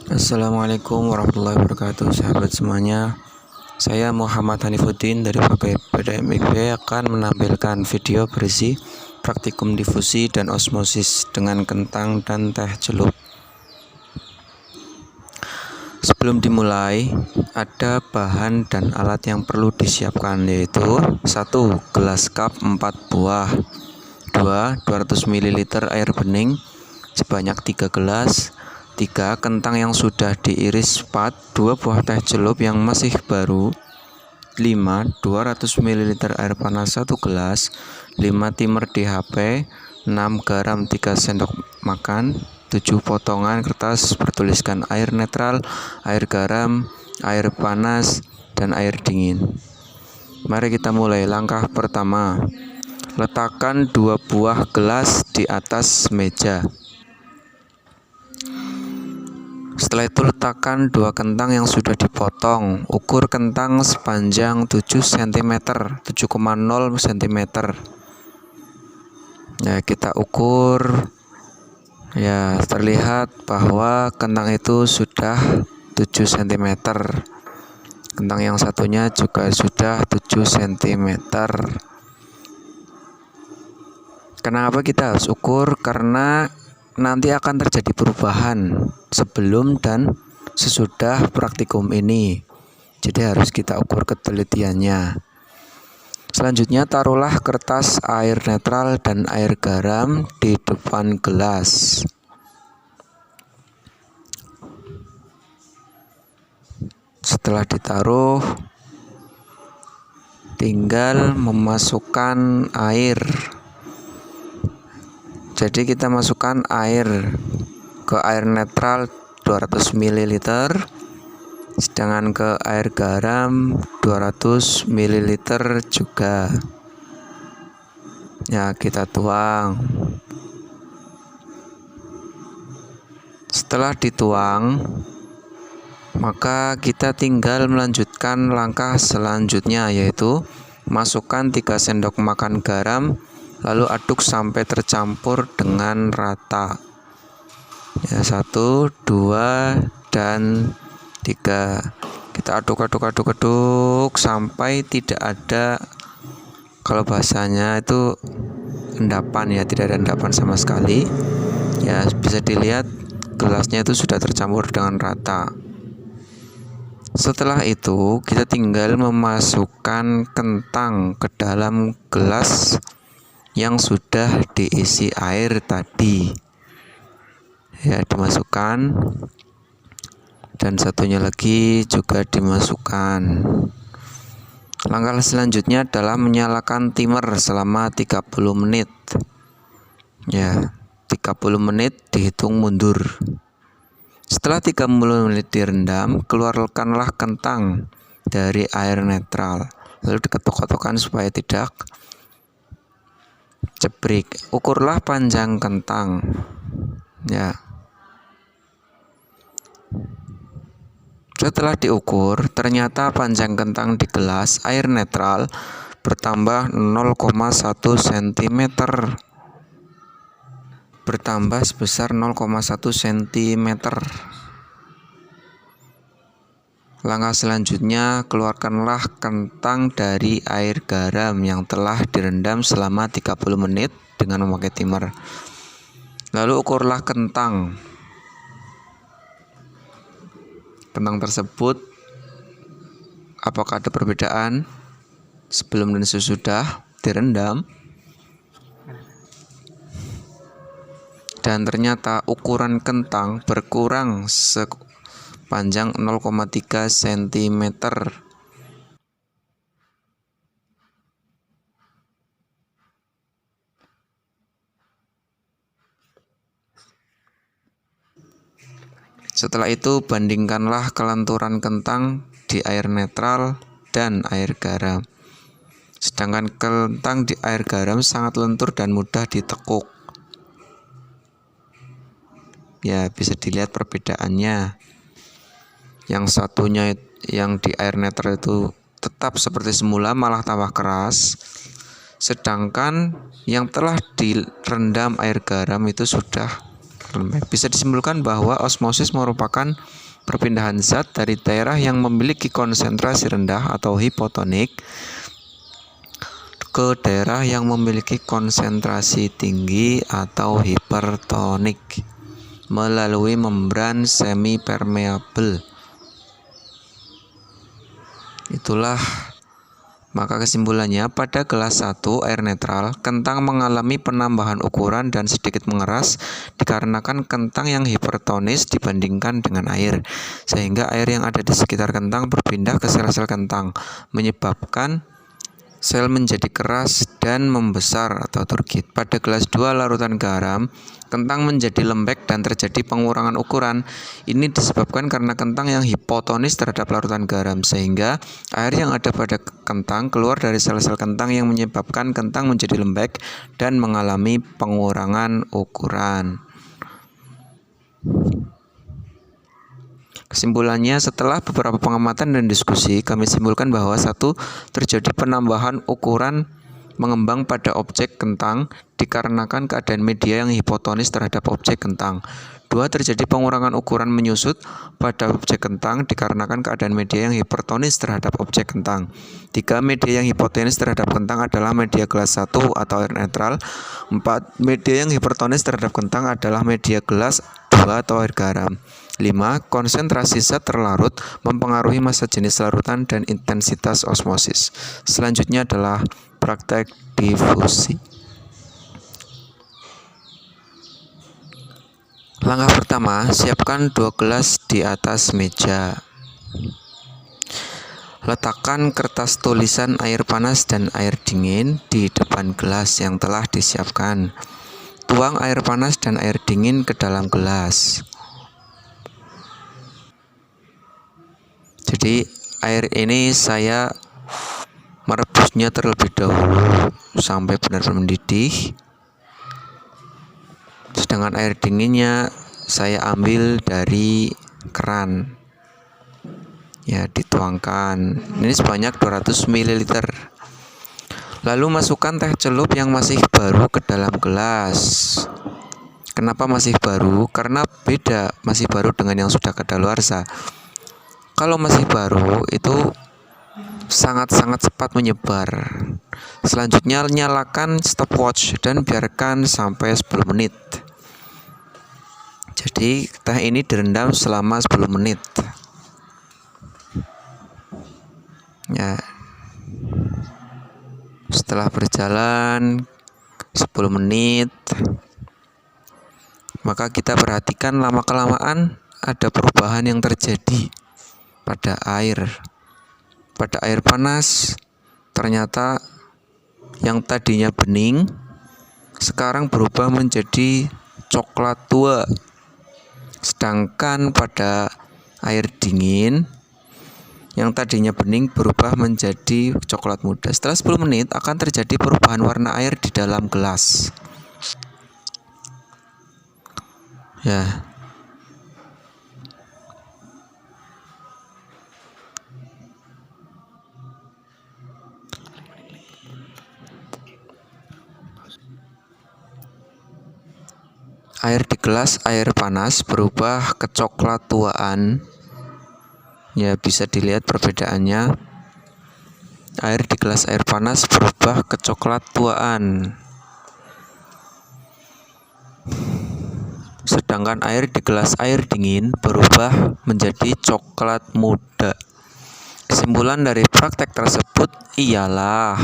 Assalamualaikum warahmatullahi wabarakatuh, sahabat semuanya. Saya Muhammad Hanifuddin dari Fakultas PDM IPB akan menampilkan video berisi praktikum difusi dan osmosis dengan kentang dan teh celup. Sebelum dimulai, ada bahan dan alat yang perlu disiapkan, yaitu 1. Gelas cup 4 buah, 2. 200 ml air bening sebanyak 3 gelas, 3. Kentang yang sudah diiris 4, 2 buah teh celup yang masih baru, 5. 200 ml air panas 1 gelas, 5. Timer DHP, 6. Garam 3 sendok makan, 7. Potongan kertas bertuliskan air netral, air garam, air panas, dan air dingin. Mari kita mulai. Langkah pertama, letakkan 2 buah gelas di atas meja. Setelah itu letakkan 2 kentang yang sudah dipotong. Ukur kentang sepanjang 7 cm, 7,0 cm. Ya, kita ukur. Ya, terlihat bahwa kentang itu sudah 7 cm. Kentang yang satunya juga sudah 7 cm. Kenapa kita harus ukur? Karena nanti akan terjadi perubahan sebelum dan sesudah praktikum ini. Jadi harus kita ukur ketelitiannya. Selanjutnya taruhlah kertas air netral dan air garam di depan gelas. Setelah ditaruh, tinggal memasukkan air. Jadi kita masukkan air ke air netral 200 ml, sedangkan ke air garam 200 ml juga. Ya, kita tuang. Setelah dituang, maka kita tinggal melanjutkan langkah selanjutnya, yaitu masukkan 3 sendok makan garam, lalu aduk sampai tercampur dengan rata. Ya, 1, 2, dan 3. Kita aduk sampai tidak ada, kalau bahasanya itu endapan, ya, tidak ada endapan sama sekali. Ya, bisa dilihat gelasnya itu sudah tercampur dengan rata. Setelah itu kita tinggal memasukkan kentang ke dalam gelas yang sudah diisi air tadi. Ya, dimasukkan, dan satunya lagi juga dimasukkan. Langkah selanjutnya adalah menyalakan timer selama 30 menit. Ya, 30 menit dihitung mundur. Setelah 30 menit direndam, keluarkanlah kentang dari air netral, lalu diketok-ketokkan supaya tidak cebrik. Ukurlah panjang kentang. Ya. Setelah diukur, ternyata panjang kentang di gelas air netral bertambah 0,1 cm. Bertambah sebesar 0,1 cm. Langkah selanjutnya, keluarkanlah kentang dari air garam yang telah direndam selama 30 menit dengan memakai timer. Lalu ukurlah kentang. Kentang tersebut apakah ada perbedaan sebelum dan sesudah direndam? Dan ternyata ukuran kentang berkurang sepanjang 0,3 cm. Setelah itu bandingkanlah kelenturan kentang di air netral dan air garam. Sedangkan kentang di air garam sangat lentur dan mudah ditekuk. Ya, bisa dilihat perbedaannya. Yang satunya yang di air netral itu tetap seperti semula, malah tambah keras. Sedangkan yang telah direndam air garam itu sudah lembek. Bisa disimpulkan bahwa osmosis merupakan perpindahan zat dari daerah yang memiliki konsentrasi rendah atau hipotonik ke daerah yang memiliki konsentrasi tinggi atau hipertonik melalui membran semi-permeabel. Itulah maka kesimpulannya, pada gelas 1 air netral, kentang mengalami penambahan ukuran dan sedikit mengeras dikarenakan kentang yang hipertonis dibandingkan dengan air, sehingga air yang ada di sekitar kentang berpindah ke sel-sel kentang, menyebabkan sel menjadi keras dan membesar atau turgid. Pada gelas 2 larutan garam, kentang menjadi lembek dan terjadi pengurangan ukuran. Ini disebabkan karena kentang yang hipotonis terhadap larutan garam, sehingga air yang ada pada kentang keluar dari sel-sel kentang yang menyebabkan kentang menjadi lembek dan mengalami pengurangan ukuran. Kesimpulannya, setelah beberapa pengamatan dan diskusi, kami simpulkan bahwa 1. Terjadi penambahan ukuran mengembang pada objek kentang dikarenakan keadaan media yang hipotonis terhadap objek kentang. 2. Terjadi pengurangan ukuran menyusut pada objek kentang dikarenakan keadaan media yang hipertonis terhadap objek kentang. 3. Media yang hipotonis terhadap kentang adalah media gelas 1 atau air netral. 4. Media yang hipertonis terhadap kentang adalah media gelas 2 atau air garam. 5. Konsentrasi zat terlarut mempengaruhi massa jenis larutan dan intensitas osmosis. Selanjutnya adalah praktek difusi. Langkah pertama, siapkan 2 gelas di atas meja. Letakkan kertas tulisan air panas dan air dingin di depan gelas yang telah disiapkan. Tuang air panas dan air dingin ke dalam gelas. Jadi air ini saya merebusnya terlebih dahulu sampai benar-benar mendidih. Sedangkan air dinginnya saya ambil dari keran. Ya, dituangkan. Ini sebanyak 200 ml. Lalu masukkan teh celup yang masih baru ke dalam gelas. Kenapa masih baru? Karena beda masih baru dengan yang sudah kadaluarsa. Kalau masih baru itu sangat-sangat cepat menyebar. Selanjutnya nyalakan stopwatch dan biarkan sampai 10 menit. Jadi teh ini direndam selama 10 menit. Ya. Setelah berjalan 10 menit, maka kita perhatikan lama-kelamaan ada perubahan yang terjadi pada air. Pada air panas, ternyata yang tadinya bening sekarang berubah menjadi coklat tua. Sedangkan pada air dingin, yang tadinya bening berubah menjadi coklat muda. Setelah 10 menit akan terjadi perubahan warna air di dalam gelas. Ya. Air di gelas air panas berubah ke coklat tuaan. Ya, bisa dilihat perbedaannya. Air di gelas air panas berubah ke coklat tuaan. Sedangkan air di gelas air dingin berubah menjadi coklat muda. Kesimpulan dari praktek tersebut ialah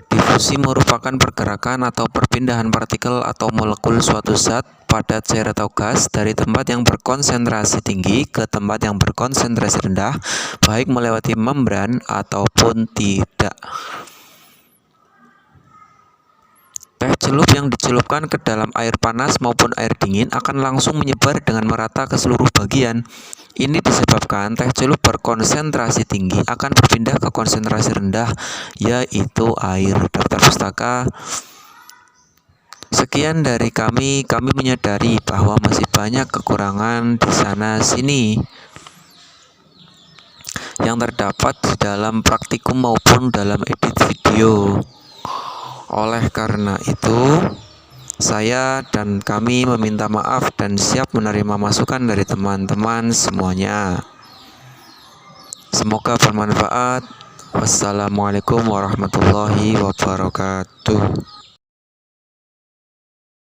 difusi merupakan pergerakan atau perpindahan partikel atau molekul suatu zat, padat, cair atau gas dari tempat yang berkonsentrasi tinggi ke tempat yang berkonsentrasi rendah, baik melewati membran ataupun tidak. Teh celup yang dicelupkan ke dalam air panas maupun air dingin akan langsung menyebar dengan merata ke seluruh bagian. Ini disebabkan teh celup berkonsentrasi tinggi akan berpindah ke konsentrasi rendah, yaitu air. Daftar pustaka. Sekian dari kami menyadari bahwa masih banyak kekurangan di sana sini yang terdapat di dalam praktikum maupun dalam edit video. Oleh karena itu, saya dan kami meminta maaf dan siap menerima masukan dari teman-teman semuanya. Semoga bermanfaat. Wassalamualaikum warahmatullahi wabarakatuh.